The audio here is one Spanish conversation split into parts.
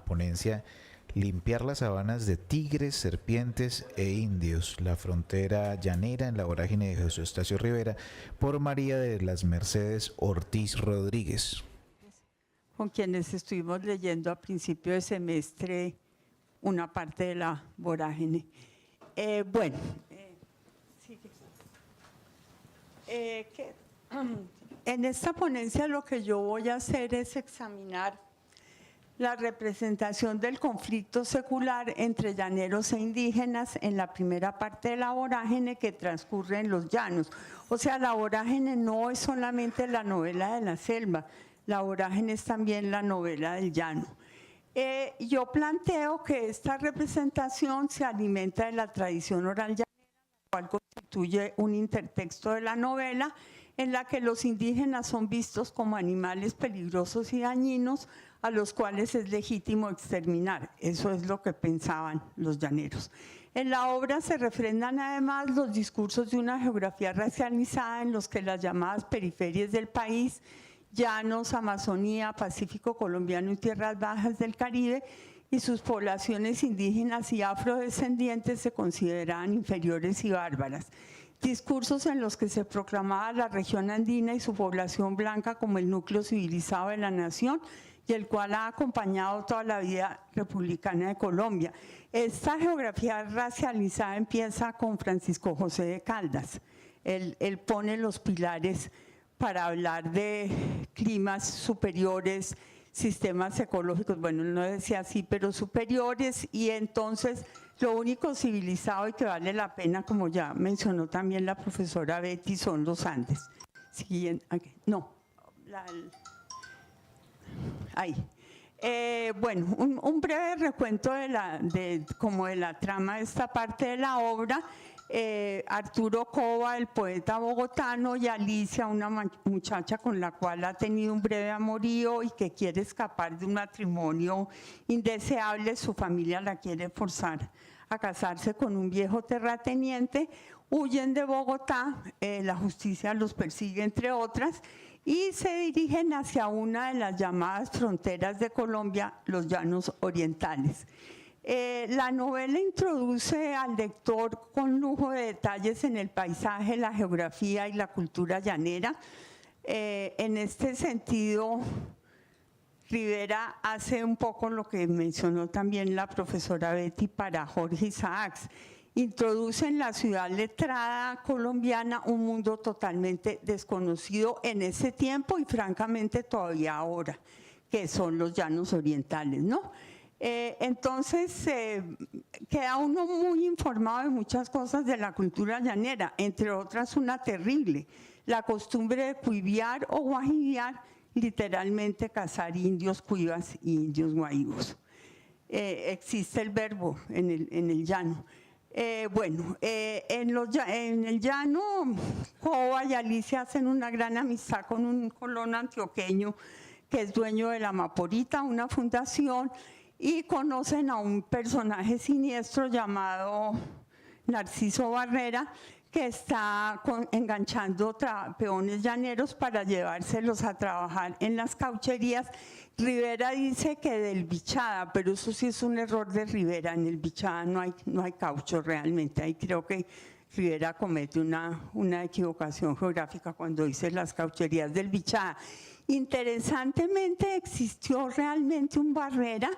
la ponencia Limpiar las sabanas de tigres, serpientes e indios, la frontera llanera en la vorágine de José Eustacio Rivera, por María de las Mercedes Ortiz Rodríguez. Con quienes estuvimos leyendo a principio de semestre una parte de la vorágine. En esta ponencia lo que yo voy a hacer es examinar la representación del conflicto secular entre llaneros e indígenas en la primera parte de la vorágine que transcurre en los llanos. O sea, la vorágine no es solamente la novela de la selva, la vorágine es también la novela del llano. Yo planteo que esta representación se alimenta de la tradición oral llanera, la cual constituye un intertexto de la novela en la que los indígenas son vistos como animales peligrosos y dañinos a los cuales es legítimo exterminar. Eso es lo que pensaban los llaneros. En la obra se refrendan además los discursos de una geografía racializada en los que las llamadas periferias del país, llanos, Amazonía, Pacífico colombiano y tierras bajas del Caribe y sus poblaciones indígenas y afrodescendientes se consideraban inferiores y bárbaras. Discursos en los que se proclamaba la región andina y su población blanca como el núcleo civilizado de la nación y el cual ha acompañado toda la vida republicana de Colombia. Esta geografía racializada empieza con Francisco José de Caldas. Él pone los pilares para hablar de climas superiores, sistemas ecológicos, bueno, no decía así, pero superiores, y entonces lo único civilizado y que vale la pena, como ya mencionó también la profesora Betty, son los Andes. Siguiente, okay. No, ahí. Bueno, un breve recuento de la trama de esta parte de la obra. Arturo Cova, el poeta bogotano, y Alicia, una muchacha con la cual ha tenido un breve amorío y que quiere escapar de un matrimonio indeseable. Su familia la quiere forzar a casarse con un viejo terrateniente, huyen de Bogotá, la justicia los persigue entre otras, y se dirigen hacia una de las llamadas fronteras de Colombia, los Llanos Orientales. La novela introduce al lector con lujo de detalles en el paisaje, la geografía y la cultura llanera. En este sentido, Rivera hace un poco lo que mencionó también la profesora Betty para Jorge Isaacs. Introduce en la ciudad letrada colombiana un mundo totalmente desconocido en ese tiempo y francamente todavía ahora, que son los llanos orientales, ¿no? Entonces queda uno muy informado de muchas cosas de la cultura llanera, entre otras una terrible, la costumbre de cuiviar o guajiviar, literalmente cazar indios cuivas y indios guaivos. Existe el verbo en el llano. En el llano, Cova y Alicia hacen una gran amistad con un colono antioqueño que es dueño de la Maporita, una fundación, y conocen a un personaje siniestro llamado Narciso Barrera, que está enganchando peones llaneros para llevárselos a trabajar en las caucherías. Rivera dice que del Bichada, pero eso sí es un error de Rivera, en el Bichada no hay caucho realmente, ahí creo que Rivera comete una equivocación geográfica cuando dice las caucherías del Bichada. Interesantemente existió realmente un Barrera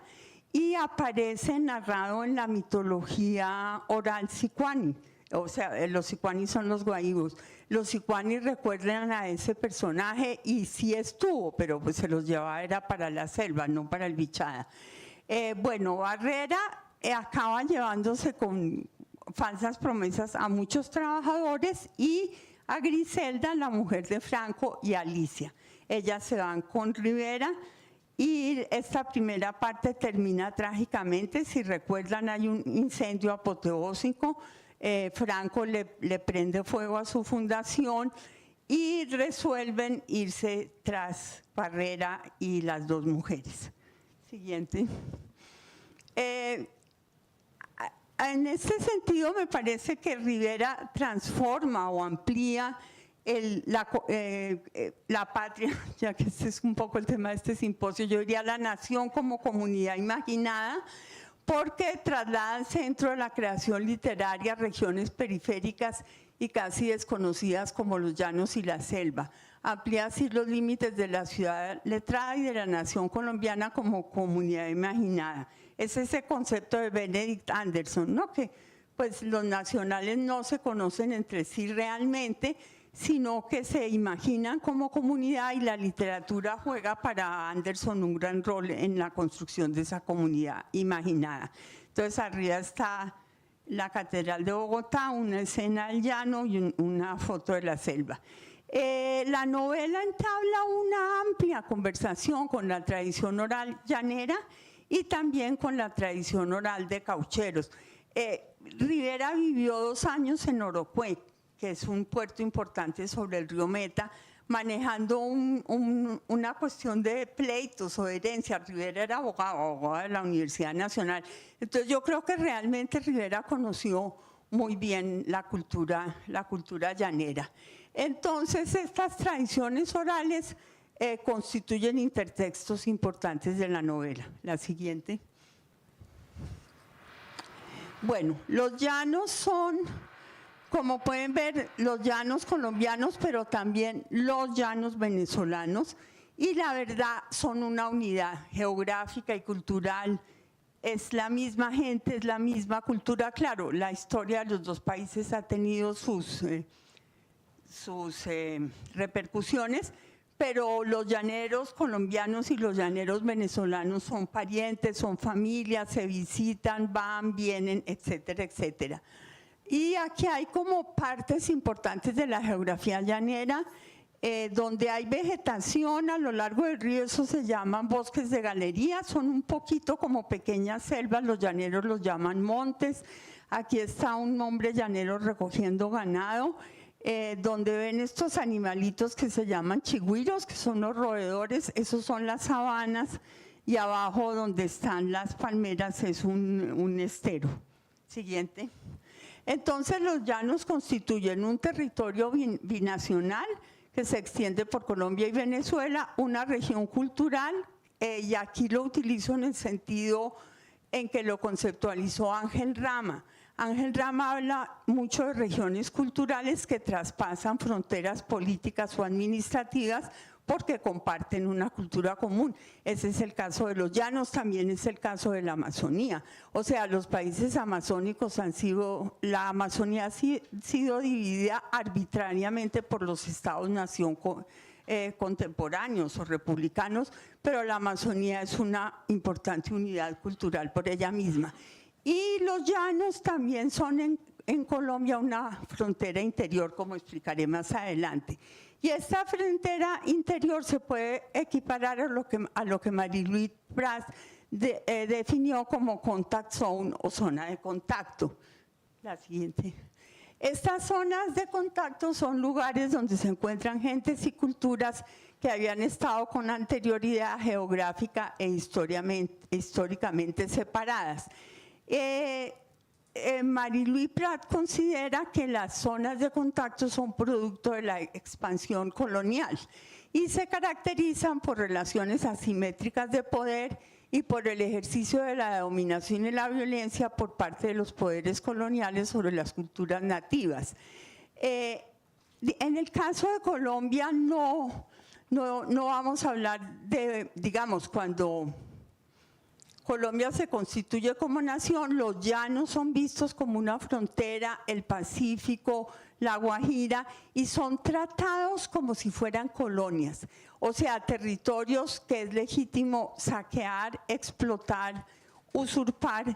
y aparece narrado en la mitología oral sicuani. O sea, los sicuanis son los guaivos. Los sicuanis recuerdan a ese personaje y sí estuvo, pero pues se los llevaba era para la selva, no para el Bichada. Barrera acaba llevándose con falsas promesas a muchos trabajadores y a Griselda, la mujer de Franco, y Alicia. Ellas se van con Rivera y esta primera parte termina trágicamente. Si recuerdan, hay un incendio apoteósico. Franco le prende fuego a su fundación y resuelven irse tras Barrera y las dos mujeres. Siguiente. En este sentido me parece que Rivera transforma o amplía la patria, ya que este es un poco el tema de este simposio, yo diría la nación como comunidad imaginada, porque traslada al centro de la creación literaria regiones periféricas y casi desconocidas como los llanos y la selva. Amplía así los límites de la ciudad letrada y de la nación colombiana como comunidad imaginada. Es ese concepto de Benedict Anderson, ¿no? Que pues los nacionales no se conocen entre sí realmente, sino que se imaginan como comunidad, y la literatura juega para Anderson un gran rol en la construcción de esa comunidad imaginada. Entonces arriba está la Catedral de Bogotá, una escena del llano y una foto de la selva. La novela entabla una amplia conversación con la tradición oral llanera y también con la tradición oral de caucheros. Rivera vivió 2 años en Orocué, que es un puerto importante sobre el río Meta, manejando una cuestión de pleitos o de herencia. Rivera era abogado de la Universidad Nacional. Entonces yo creo que realmente Rivera conoció muy bien la cultura llanera. Entonces estas tradiciones orales constituyen intertextos importantes de la novela. La siguiente. Bueno, los llanos son, como pueden ver, los llanos colombianos, pero también los llanos venezolanos, y la verdad son una unidad geográfica y cultural. Es la misma gente, es la misma cultura. Claro, la historia de los dos países ha tenido sus repercusiones, pero los llaneros colombianos y los llaneros venezolanos son parientes, son familias, se visitan, van, vienen, etcétera, etcétera. Y aquí hay como partes importantes de la geografía llanera, donde hay vegetación a lo largo del río. Eso se llaman bosques de galería, son un poquito como pequeñas selvas, los llaneros los llaman montes. Aquí está un hombre llanero recogiendo ganado, donde ven estos animalitos que se llaman chigüiros, que son los roedores. Esos son las sabanas, y abajo donde están las palmeras es un estero. Siguiente. Entonces los llanos constituyen un territorio binacional que se extiende por Colombia y Venezuela, una región cultural, y aquí lo utilizo en el sentido en que lo conceptualizó Ángel Rama. Ángel Rama habla mucho de regiones culturales que traspasan fronteras políticas o administrativas porque comparten una cultura común. Ese es el caso de los llanos, también es el caso de la Amazonía. O sea, los países amazónicos la Amazonía ha sido dividida arbitrariamente por los estados-nación contemporáneos o republicanos, pero la Amazonía es una importante unidad cultural por ella misma. Y los llanos también son en Colombia una frontera interior, como explicaré más adelante. Y esta frontera interior se puede equiparar a lo que Marie-Louise Prat definió como contact zone o zona de contacto. La siguiente. Estas zonas de contacto son lugares donde se encuentran gentes y culturas que habían estado con anterioridad geográfica e históricamente separadas. Marie-Louise Prat considera que las zonas de contacto son producto de la expansión colonial y se caracterizan por relaciones asimétricas de poder y por el ejercicio de la dominación y la violencia por parte de los poderes coloniales sobre las culturas nativas. En el caso de Colombia no vamos a hablar de, digamos, cuando Colombia se constituye como nación, los llanos son vistos como una frontera, el Pacífico, la Guajira, y son tratados como si fueran colonias, o sea, territorios que es legítimo saquear, explotar, usurpar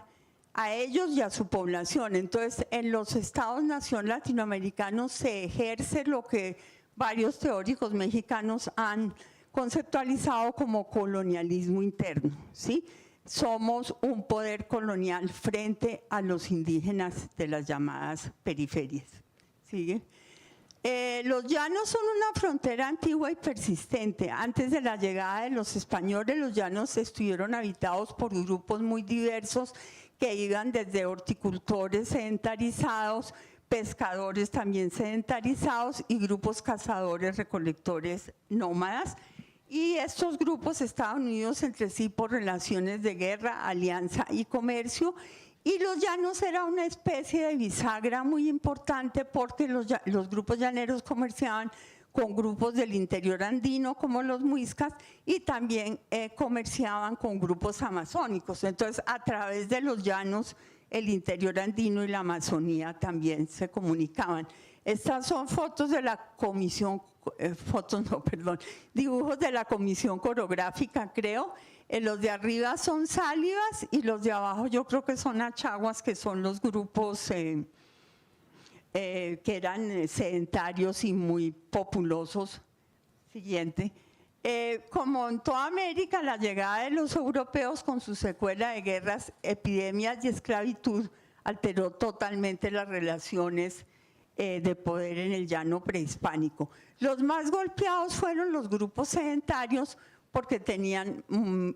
a ellos y a su población. Entonces, en los estados-nación latinoamericanos se ejerce lo que varios teóricos mexicanos han conceptualizado como colonialismo interno, ¿sí? Somos un poder colonial frente a los indígenas de las llamadas periferias. ¿Sigue? Los llanos son una frontera antigua y persistente. Antes de la llegada de los españoles, los llanos estuvieron habitados por grupos muy diversos que iban desde horticultores sedentarizados, pescadores también sedentarizados y grupos cazadores recolectores nómadas. Y estos grupos estaban unidos entre sí por relaciones de guerra, alianza y comercio. Y los llanos era una especie de bisagra muy importante porque los grupos llaneros comerciaban con grupos del interior andino como los muiscas y también comerciaban con grupos amazónicos. Entonces, a través de los llanos, el interior andino y la Amazonía también se comunicaban. Estas son fotos de la comisión, dibujos de la comisión coreográfica, creo. Los de arriba son sálivas y los de abajo yo creo que son achaguas, que son los grupos que eran sedentarios y muy populosos. Siguiente. Como en toda América, la llegada de los europeos con su secuela de guerras, epidemias y esclavitud alteró totalmente las relaciones de poder en el llano prehispánico. Los más golpeados fueron los grupos sedentarios porque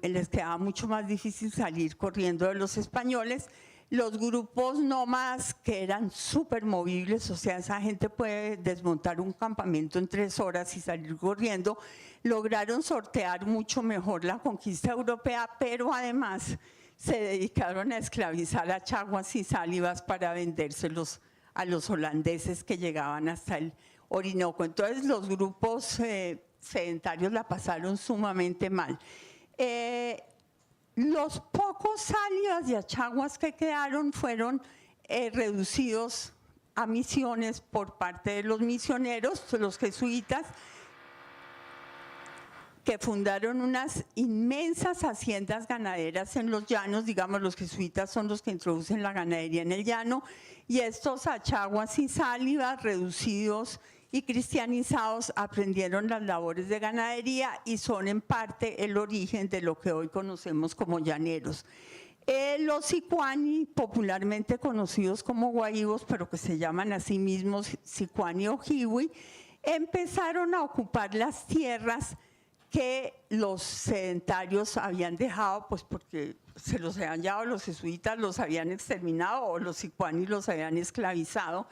les quedaba mucho más difícil salir corriendo de los españoles. Los grupos nómadas, que eran súper movibles, o sea, esa gente puede desmontar un campamento en 3 horas y salir corriendo, lograron sortear mucho mejor la conquista europea, pero además se dedicaron a esclavizar a chaguas y sálivas para vendérselos a los holandeses que llegaban hasta el Orinoco. Entonces los grupos sedentarios la pasaron sumamente mal. Los pocos sálivas y achaguas que quedaron fueron reducidos a misiones por parte de los misioneros, los jesuitas, que fundaron unas inmensas haciendas ganaderas en los llanos. Digamos, los jesuitas son los que introducen la ganadería en el llano, y estos achaguas y sálivas reducidos y cristianizados aprendieron las labores de ganadería y son en parte el origen de lo que hoy conocemos como llaneros. Los sicuani, popularmente conocidos como guaivos, pero que se llaman a sí mismos sicuani o jiwi, empezaron a ocupar las tierras que los sedentarios habían dejado, pues porque se los habían llevado los jesuitas, los habían exterminado, o los sicuani los habían esclavizado.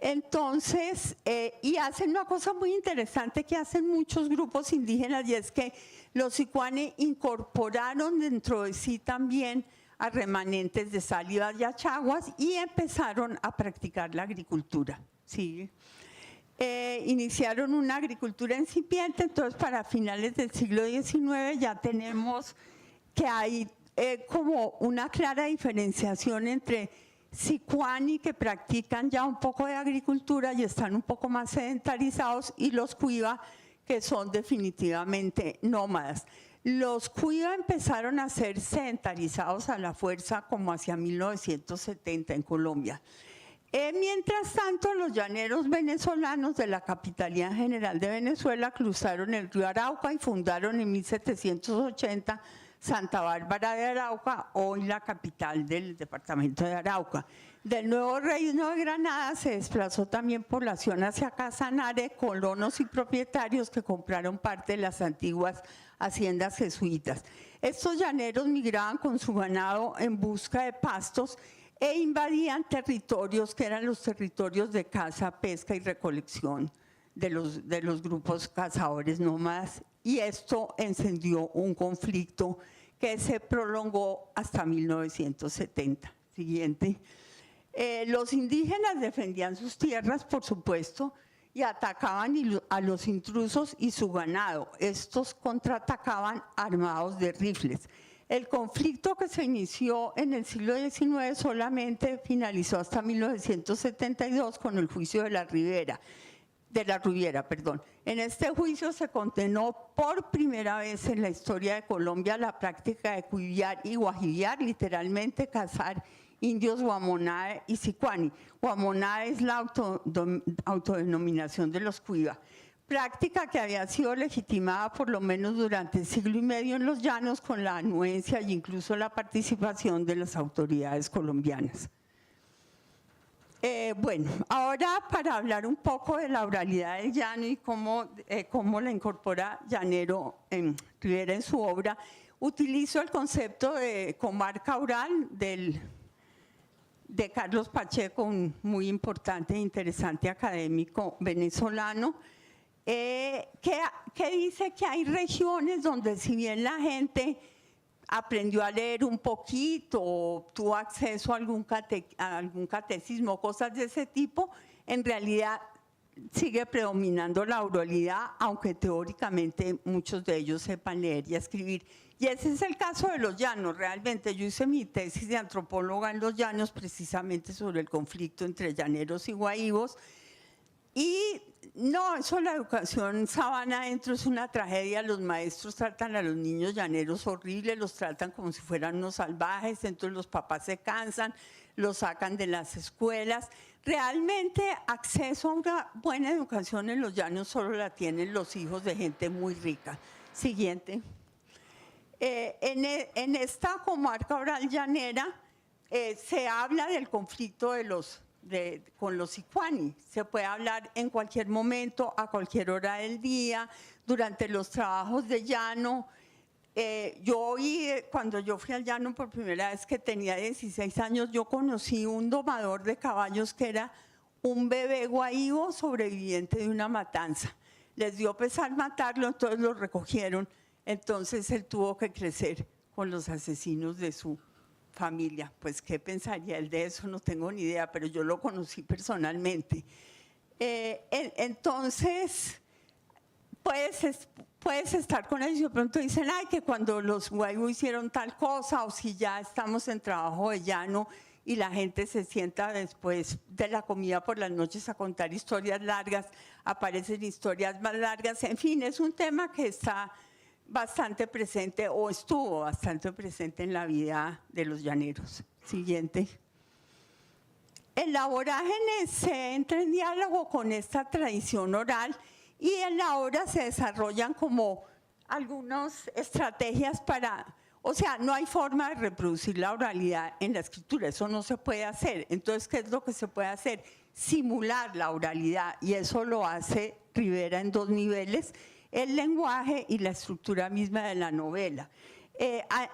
Entonces, y hacen una cosa muy interesante que hacen muchos grupos indígenas, y es que los sicuani incorporaron dentro de sí también a remanentes de sálivas y achaguas y empezaron a practicar la agricultura. ¿Sí? Iniciaron una agricultura incipiente. Entonces para finales del siglo XIX ya tenemos que hay como una clara diferenciación entre sicuani, que practican ya un poco de agricultura y están un poco más sedentarizados, y los cuiva, que son definitivamente nómadas. Los cuiva empezaron a ser sedentarizados a la fuerza como hacia 1970 en Colombia. Mientras tanto, los llaneros venezolanos de la Capitanía General de Venezuela cruzaron el río Arauca y fundaron en 1780 Santa Bárbara de Arauca, hoy la capital del departamento de Arauca. Del nuevo reino de Granada se desplazó también población hacia Casanare, colonos y propietarios que compraron parte de las antiguas haciendas jesuitas. Estos llaneros migraban con su ganado en busca de pastos e invadían territorios que eran los territorios de caza, pesca y recolección de los grupos cazadores nómadas, y esto encendió un conflicto que se prolongó hasta 1970. Siguiente. Los indígenas defendían sus tierras, por supuesto, y atacaban a los intrusos y su ganado. Estos contraatacaban armados de rifles. El conflicto, que se inició en el siglo XIX, solamente finalizó hasta 1972 con el juicio de la Rubiera. En este juicio se condenó por primera vez en la historia de Colombia la práctica de cuiviar y guajiviar, literalmente cazar indios Guamonae y Sicuani. Guamonae es la autodenominación de los cuiva. Práctica que había sido legitimada por lo menos durante el siglo y medio en los llanos, con la anuencia e incluso la participación de las autoridades colombianas. Bueno, ahora para hablar un poco de la oralidad del llano y cómo la incorpora Llanero Rivera en su obra, utilizo el concepto de comarca oral de Carlos Pacheco, un muy importante e interesante académico venezolano, que dice que hay regiones donde si bien la gente aprendió a leer un poquito o tuvo acceso a algún catecismo, cosas de ese tipo, en realidad sigue predominando la oralidad, aunque teóricamente muchos de ellos sepan leer y escribir. Y ese es el caso de los llanos. Realmente yo hice mi tesis de antropóloga en los llanos precisamente sobre el conflicto entre llaneros y guaívos. Y no, eso la educación sabana adentro es una tragedia. Los maestros tratan a los niños llaneros horribles, los tratan como si fueran unos salvajes, entonces los papás se cansan, los sacan de las escuelas. Realmente acceso a una buena educación en los llanos solo la tienen los hijos de gente muy rica. Siguiente. En esta comarca oral llanera se habla del conflicto con los sicuani. Se puede hablar en cualquier momento, a cualquier hora del día, durante los trabajos de llano. Cuando yo fui al llano por primera vez, que tenía 16 años, yo conocí un domador de caballos que era un bebé guaíbo sobreviviente de una matanza. Les dio pesar matarlo, entonces lo recogieron. Entonces él tuvo que crecer con los asesinos de su familia. Pues, ¿qué pensaría él de eso? No tengo ni idea, pero yo lo conocí personalmente. Entonces, puedes estar con ellos y de pronto dicen, ay, que cuando los guaybos hicieron tal cosa, o si ya estamos en trabajo de llano y la gente se sienta después de la comida por las noches a contar historias largas, aparecen historias más largas. En fin, es un tema que está bastante presente, o estuvo bastante presente en la vida de los llaneros. Siguiente. En la vorágine se entra en diálogo con esta tradición oral y en la obra se desarrollan como algunas estrategias o sea, no hay forma de reproducir la oralidad en la escritura, eso no se puede hacer. Entonces, ¿qué es lo que se puede hacer? Simular la oralidad, y eso lo hace Rivera en 2 niveles: el lenguaje y la estructura misma de la novela.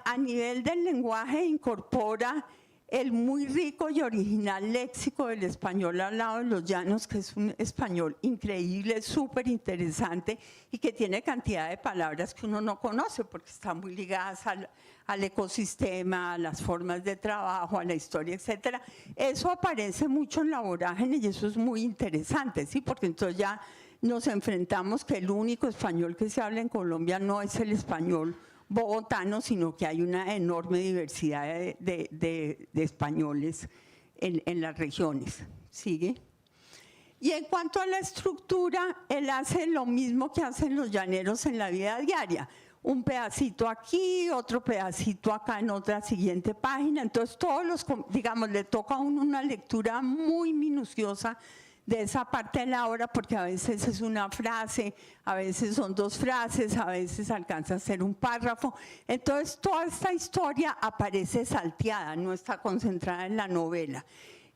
A nivel del lenguaje incorpora el muy rico y original léxico del español hablado en los llanos, que es un español increíble, súper interesante y que tiene cantidad de palabras que uno no conoce porque están muy ligadas al ecosistema, a las formas de trabajo, a la historia, etc. Eso aparece mucho en la vorágine y eso es muy interesante, ¿sí? Porque entonces ya nos enfrentamos que el único español que se habla en Colombia no es el español bogotano, sino que hay una enorme diversidad de españoles en las regiones. ¿Sigue? Y en cuanto a la estructura, él hace lo mismo que hacen los llaneros en la vida diaria. Un pedacito aquí, otro pedacito acá en otra siguiente página. Entonces digamos, le toca a uno una lectura muy minuciosa de esa parte de la obra, porque a veces es una frase, a veces son 2 frases, a veces alcanza a ser un párrafo. Entonces toda esta historia aparece salteada, no está concentrada en la novela.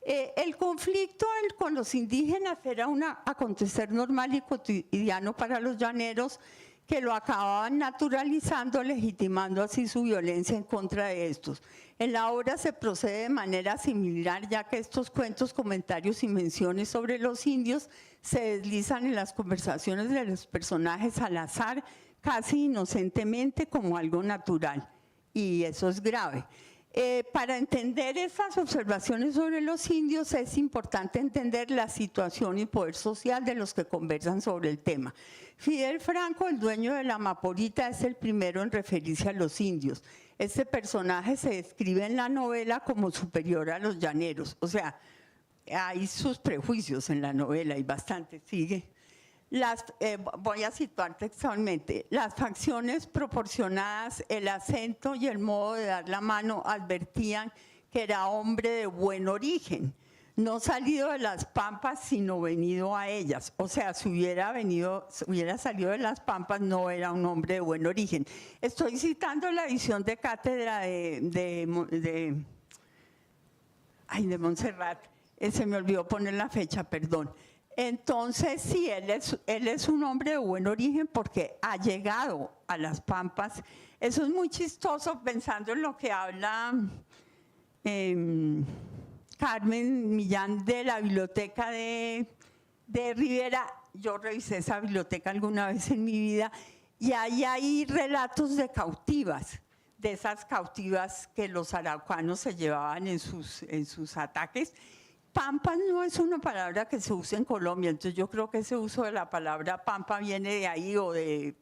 El conflicto con los indígenas era un acontecer normal y cotidiano para los llaneros, que lo acababan naturalizando, legitimando así su violencia en contra de estos. En la obra se procede de manera similar, ya que estos cuentos, comentarios y menciones sobre los indios se deslizan en las conversaciones de los personajes al azar, casi inocentemente, como algo natural, y eso es grave. Para entender estas observaciones sobre los indios es importante entender la situación y poder social de los que conversan sobre el tema. Fidel Franco, el dueño de la Amaporita, es el primero en referirse a los indios. Este personaje se describe en la novela como superior a los llaneros, o sea, hay sus prejuicios en la novela y bastante. Sigue. Voy a situar textualmente: las facciones proporcionadas, el acento y el modo de dar la mano advertían que era hombre de buen origen, no salido de las pampas, sino venido a ellas. O sea, si hubiera salido de las pampas, no era un hombre de buen origen. Estoy citando la edición de cátedra de Montserrat. Se me olvidó poner la fecha, perdón. Entonces, sí, él es un hombre de buen origen porque ha llegado a las pampas. Eso es muy chistoso pensando en lo que habla Carmen Millán de la biblioteca de Rivera. Yo revisé esa biblioteca alguna vez en mi vida y ahí hay relatos de cautivas, de esas cautivas que los araucanos se llevaban en sus ataques. Pampa no es una palabra que se usa en Colombia, entonces yo creo que ese uso de la palabra pampa viene de ahí o de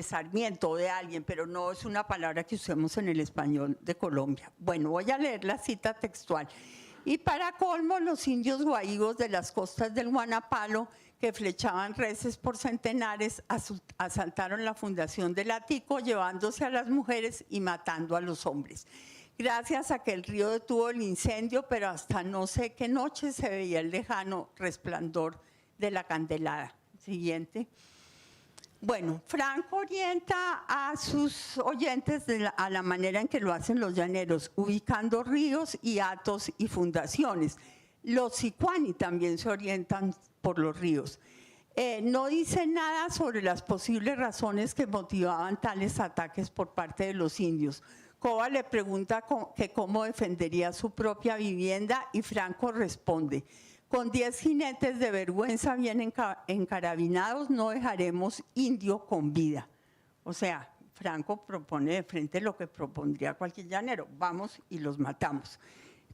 Sarmiento o de alguien, pero no es una palabra que usemos en el español de Colombia. Bueno, voy a leer la cita textual. Y para colmo, los indios guaigos de las costas del Guanapalo, que flechaban reses por centenares, asaltaron la fundación del Atico, llevándose a las mujeres y matando a los hombres. Gracias a que el río detuvo el incendio, pero hasta no sé qué noche se veía el lejano resplandor de la candelada. Siguiente. Bueno, Franco orienta a sus oyentes a la manera en que lo hacen los llaneros, ubicando ríos y hatos y fundaciones. Los sicuani también se orientan por los ríos. No dice nada sobre las posibles razones que motivaban tales ataques por parte de los indios. Cova le pregunta que cómo defendería su propia vivienda y Franco responde: con 10 jinetes de vergüenza bien encarabinados no dejaremos indio con vida. O sea, Franco propone de frente lo que propondría cualquier llanero: vamos y los matamos.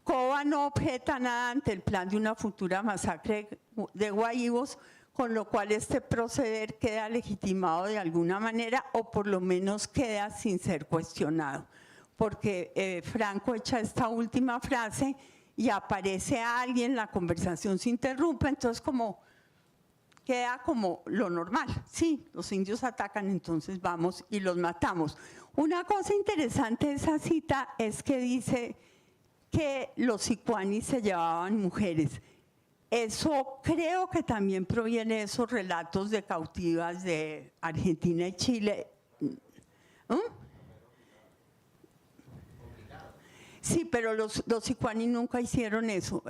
Cova no objeta nada ante el plan de una futura masacre de guaivos, con lo cual este proceder queda legitimado de alguna manera o por lo menos queda sin ser cuestionado. Porque Franco echa esta última frase y aparece alguien, la conversación se interrumpe, entonces queda como lo normal. Sí, los indios atacan, entonces vamos y los matamos. Una cosa interesante de esa cita es que dice que los sicuanis se llevaban mujeres. Eso creo que también proviene de esos relatos de cautivas de Argentina y Chile. Sí, pero los sicuani nunca hicieron eso,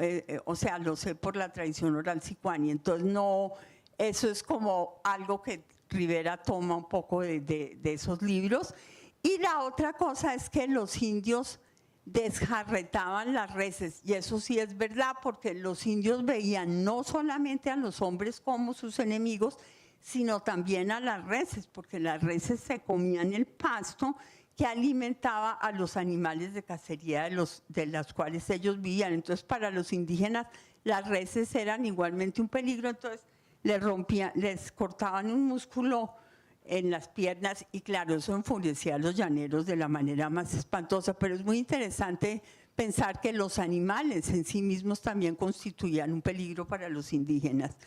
o sea, lo sé por la tradición oral sicuani, entonces no, eso es como algo que Rivera toma un poco de esos libros. Y la otra cosa es que los indios desjarretaban las reses, y eso sí es verdad, porque los indios veían no solamente a los hombres como sus enemigos, sino también a las reses, porque las reses se comían el pasto que alimentaba a los animales de cacería de las cuales ellos vivían. Entonces, para los indígenas, las reses eran igualmente un peligro, entonces les cortaban un músculo en las piernas y claro, eso enfurecía a los llaneros de la manera más espantosa, pero es muy interesante pensar que los animales en sí mismos también constituían un peligro para los indígenas.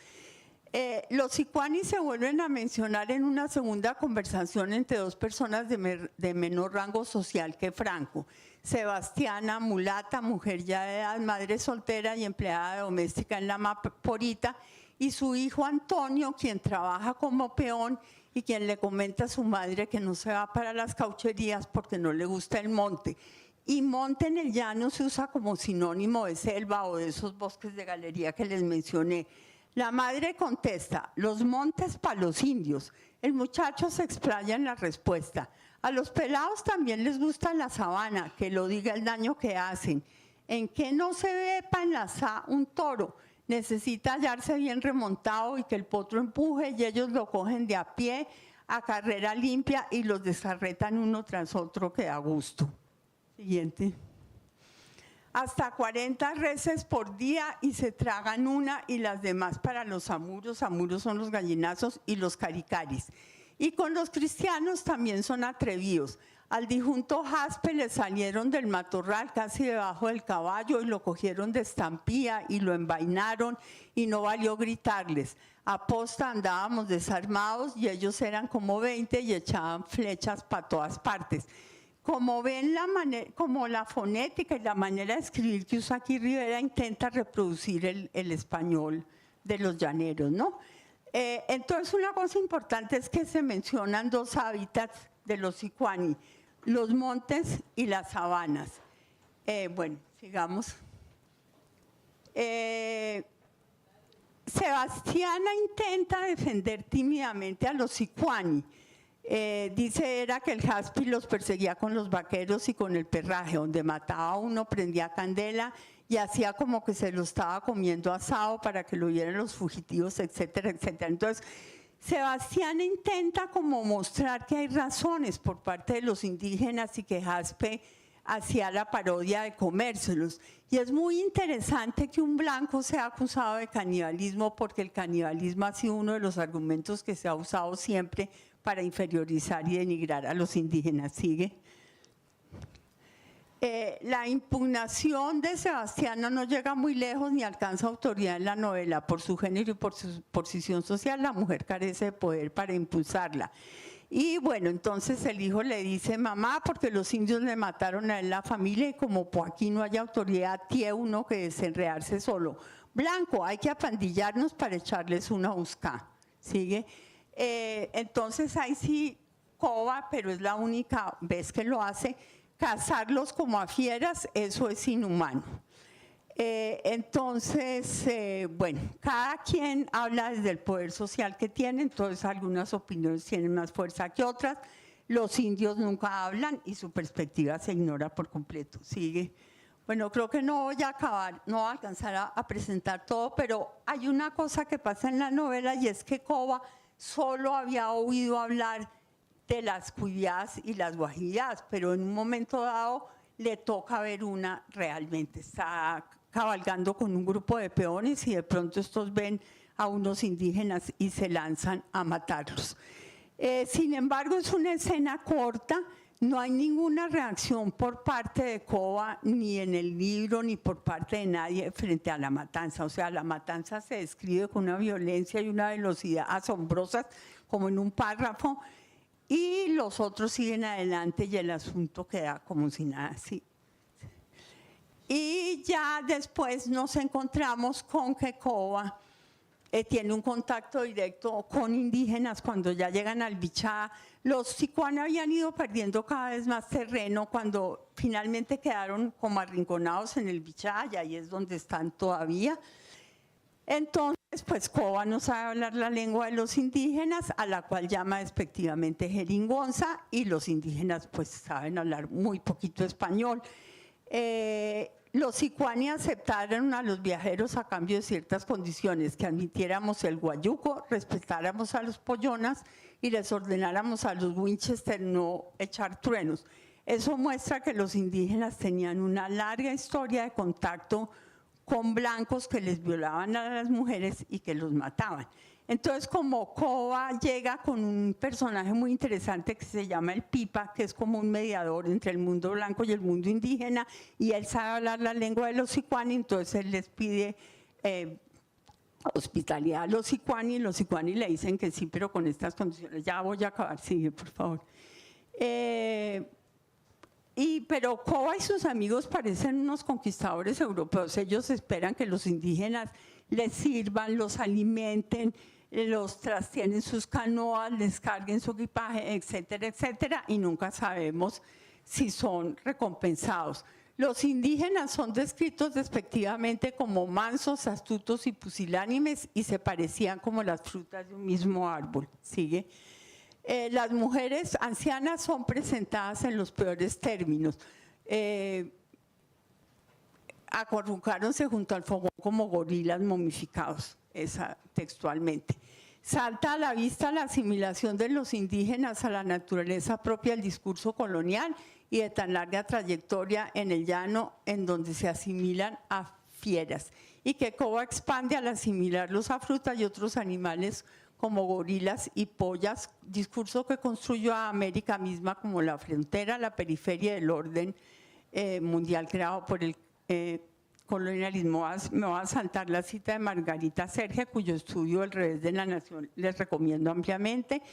Los sicuanis se vuelven a mencionar en una segunda conversación entre dos personas de menor rango social que Franco. Sebastiana, mulata, mujer ya de edad, madre soltera y empleada doméstica en la Maporita, y su hijo Antonio, quien trabaja como peón y quien le comenta a su madre que no se va para las caucherías porque no le gusta el monte. Y monte en el llano se usa como sinónimo de selva o de esos bosques de galería que les mencioné. La madre contesta: los montes para los indios. El muchacho se explaya en la respuesta: a los pelados también les gusta la sabana, que lo diga el daño que hacen. ¿En qué no se ve para enlazar un toro? Necesita hallarse bien remontado y que el potro empuje y ellos lo cogen de a pie a carrera limpia y los desarretan uno tras otro que da gusto. Siguiente. Hasta 40 reses por día y se tragan una y las demás para los amuros. Amuros son los gallinazos y los caricaris. Y con los cristianos también son atrevidos. Al difunto Jaspe le salieron del matorral casi debajo del caballo y lo cogieron de estampía y lo envainaron y no valió gritarles. Aposta andábamos desarmados y ellos eran como 20 y echaban flechas para todas partes. Como ven, como la fonética y la manera de escribir que usa aquí Rivera intenta reproducir el español de los llaneros, ¿no? Entonces, una cosa importante es que se mencionan dos hábitats de los sicuani: los montes y las sabanas. Bueno, sigamos. Sebastiana intenta defender tímidamente a los sicuani. Dice era que el jaspi los perseguía con los vaqueros y con el perraje, donde mataba a uno, prendía candela y hacía como que se lo estaba comiendo asado para que lo vieran los fugitivos, etcétera, etcétera. Entonces, Sebastián intenta como mostrar que hay razones por parte de los indígenas y que Jaspe hacía la parodia de comérselos. Y es muy interesante que un blanco sea acusado de canibalismo, porque el canibalismo ha sido uno de los argumentos que se ha usado siempre para inferiorizar y denigrar a los indígenas. Sigue. La impugnación de Sebastiana no llega muy lejos ni alcanza autoridad en la novela. Por su género y por su posición social, la mujer carece de poder para impulsarla. Y bueno, entonces el hijo le dice, mamá, porque los indios le mataron a él la familia y como por aquí no hay autoridad, tiene uno que desenredarse solo. Blanco, hay que apandillarnos para echarles una busca. ¿Sigue? Entonces ahí sí, Cova, pero es la única vez que lo hace, cazarlos como a fieras, eso es inhumano. Entonces, bueno, cada quien habla desde el poder social que tiene, entonces algunas opiniones tienen más fuerza que otras. Los indios nunca hablan y su perspectiva se ignora por completo. Sigue. Bueno, creo que no voy a acabar, no voy a alcanzar a presentar todo, pero hay una cosa que pasa en la novela y es que Cova solo había oído hablar de las cuidadas y las guajidas, pero en un momento dado le toca ver una realmente. Está cabalgando con un grupo de peones y de pronto estos ven a unos indígenas y se lanzan a matarlos. Sin embargo, es una escena corta, no hay ninguna reacción por parte de Cova, ni en el libro, ni por parte de nadie frente a la matanza. O sea, la matanza se describe con una violencia y una velocidad asombrosas, como en un párrafo, y los otros siguen adelante y el asunto queda como si nada así. Y ya después nos encontramos con que Cova tiene un contacto directo con indígenas cuando ya llegan al Bichá. Los Sicuán habían ido perdiendo cada vez más terreno cuando finalmente quedaron como arrinconados en el Bichá, y ahí es donde están todavía. Entonces, pues Cova no sabe hablar la lengua de los indígenas, a la cual llama despectivamente jeringonza, y los indígenas pues saben hablar muy poquito español. Los sicuani aceptaron a los viajeros a cambio de ciertas condiciones, que admitiéramos el guayuco, respetáramos a los pollonas y les ordenáramos a los Winchester no echar truenos. Eso muestra que los indígenas tenían una larga historia de contacto con blancos que les violaban a las mujeres y que los mataban. Entonces, como Cova llega con un personaje muy interesante que se llama el Pipa, que es como un mediador entre el mundo blanco y el mundo indígena, y él sabe hablar la lengua de los sicuani, entonces él les pide hospitalidad a los sicuani, y los sicuani le dicen que sí, pero con estas condiciones. Ya voy a acabar, sigue, por favor. Pero Cova y sus amigos parecen unos conquistadores europeos. Ellos esperan que los indígenas les sirvan, los alimenten, los trasten en sus canoas, les carguen su equipaje, etcétera, etcétera, y nunca sabemos si son recompensados. Los indígenas son descritos despectivamente como mansos, astutos y pusilánimes, y se parecían como las frutas de un mismo árbol. Sigue. Las mujeres ancianas son presentadas en los peores términos. Acurrucáronse junto al fogón como gorilas momificados, esa textualmente. Salta a la vista la asimilación de los indígenas a la naturaleza propia del discurso colonial y de tan larga trayectoria en el llano, en donde se asimilan a fieras, y que Cova expande al asimilarlos a frutas y otros animales como gorilas y pollas, discurso que construyó a América misma como la frontera, la periferia del orden mundial creado por el colonialismo. Me voy a saltar la cita de Margarita Serge, cuyo estudio El revés de la nación les recomiendo ampliamente.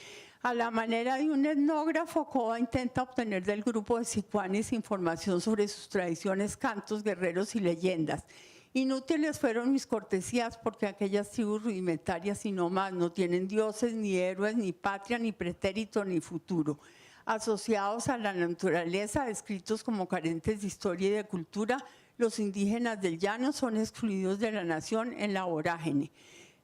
A la manera de un etnógrafo, Cova intenta obtener del grupo de sicuanes información sobre sus tradiciones, cantos, guerreros y leyendas. Inútiles fueron mis cortesías, porque aquellas tribus rudimentarias y no más no tienen dioses, ni héroes, ni patria, ni pretérito, ni futuro. Asociados a la naturaleza, descritos como carentes de historia y de cultura, los indígenas del llano son excluidos de la nación en la vorágine.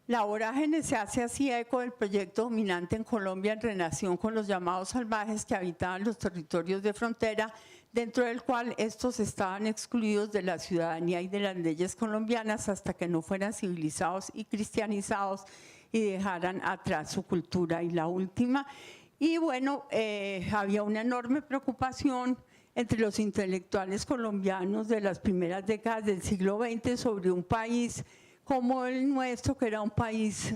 La vorágine se hace así eco del proyecto dominante en Colombia en relación con los llamados salvajes que habitaban los territorios de frontera, dentro del cual estos estaban excluidos de la ciudadanía y de las leyes colombianas hasta que no fueran civilizados y cristianizados y dejaran atrás su cultura. Y la última, y bueno, había una enorme preocupación entre los intelectuales colombianos de las primeras décadas del siglo XX sobre un país como el nuestro, que era un país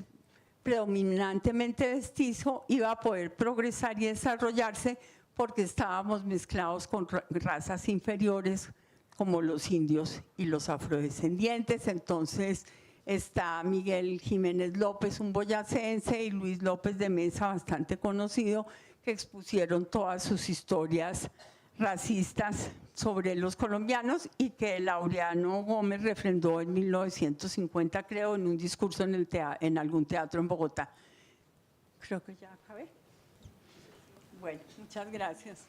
predominantemente mestizo, iba a poder progresar y desarrollarse porque estábamos mezclados con razas inferiores como los indios y los afrodescendientes. Entonces está Miguel Jiménez López, un boyacense, y Luis López de Mesa, bastante conocido, que expusieron todas sus historias racistas sobre los colombianos y que Laureano Gómez refrendó en 1950, creo, en un discurso en algún teatro en Bogotá. Creo que ya acabé. Bueno, muchas gracias.